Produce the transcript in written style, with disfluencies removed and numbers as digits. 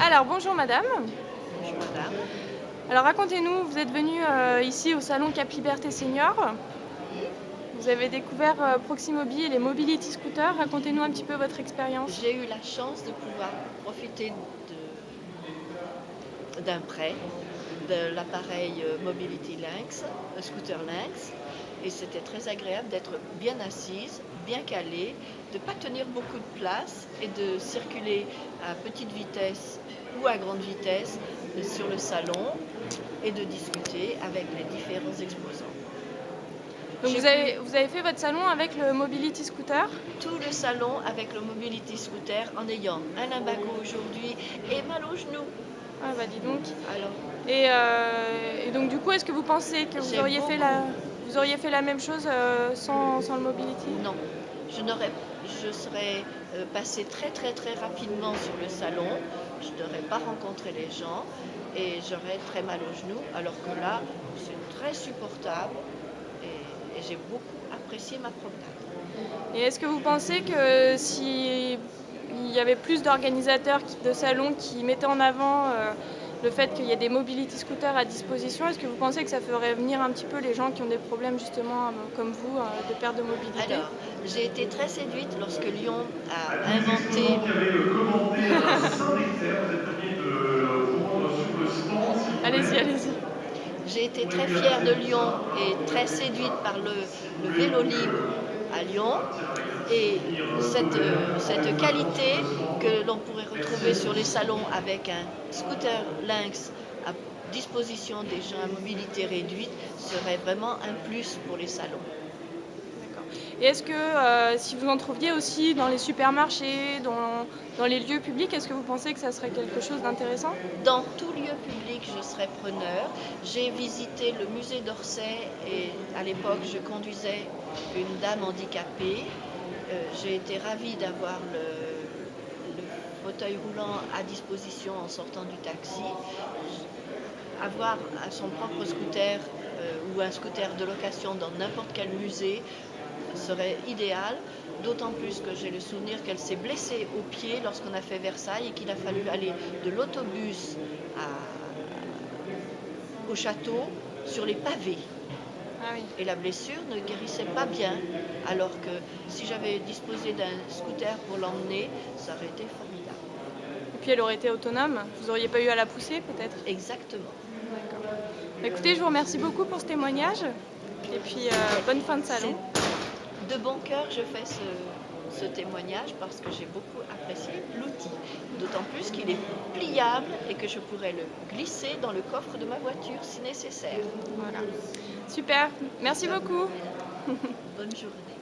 Alors bonjour madame. Bonjour madame. Alors racontez-nous, vous êtes venue ici au salon Cap Liberté Senior. Oui. Vous avez découvert Proximobi et les Mobility Scooters. Racontez-nous un petit peu votre expérience. J'ai eu la chance de pouvoir profiter d'un prêt de l'appareil Mobility Lynx, scooter Lynx, et c'était très agréable d'être bien assise, bien calée, de ne pas tenir beaucoup de place et de circuler à petite vitesse ou à grande vitesse sur le salon et de discuter avec les différents exposants. Donc vous avez fait votre salon avec le Mobility Scooter. Tout le salon avec le Mobility Scooter en ayant un lumbago aujourd'hui et mal au genou. Ah bah dis donc. Alors, Et donc du coup, est-ce que vous pensez que vous auriez fait la même chose sans le Mobility? Non, je serais passée très rapidement sur le salon, je n'aurais pas rencontré les gens et j'aurais très mal au genou, alors que là, c'est très supportable et j'ai beaucoup apprécié ma promenade. Et est-ce que vous pensez que si il y avait plus d'organisateurs de salons qui mettaient en avant le fait qu'il y ait des mobility scooters à disposition, est-ce que vous pensez que ça ferait venir un petit peu les gens qui ont des problèmes justement comme vous de perte de mobilité? Alors, j'ai été très séduite lorsque Lyon a inventé. Allez-y, allez-y. J'ai été très fière de Lyon et très séduite par le vélo libre à Lyon et cette qualité que l'on pourrait retrouver sur les salons avec un scooter Lynx à disposition des gens à mobilité réduite serait vraiment un plus pour les salons. D'accord. Et est-ce que si vous en trouviez aussi dans les supermarchés, dans les lieux publics, est-ce que vous pensez que ça serait quelque chose d'intéressant? Dans tout lieu public, je serai preneur. J'ai visité le musée d'Orsay et à l'époque, je conduisais une dame handicapée. J'ai été ravie d'avoir le fauteuil roulant à disposition en sortant du taxi. Avoir son propre scooter ou un scooter de location dans n'importe quel musée serait idéal, d'autant plus que j'ai le souvenir qu'elle s'est blessée au pied lorsqu'on a fait Versailles et qu'il a fallu aller de l'autobus au château sur les pavés. Ah oui. Et la blessure ne guérissait pas bien, alors que si j'avais disposé d'un scooter pour l'emmener, ça aurait été formidable. Et puis elle aurait été autonome, vous n'auriez pas eu à la pousser peut-être? Exactement. D'accord. Écoutez, je vous remercie beaucoup pour ce témoignage et puis bonne fin de salon. De bon cœur, je fais ce témoignage parce que j'ai beaucoup apprécié l'outil, d'autant plus qu'il est pliable et que je pourrais le glisser dans le coffre de ma voiture si nécessaire. Voilà. Super, merci beaucoup. Bonne journée.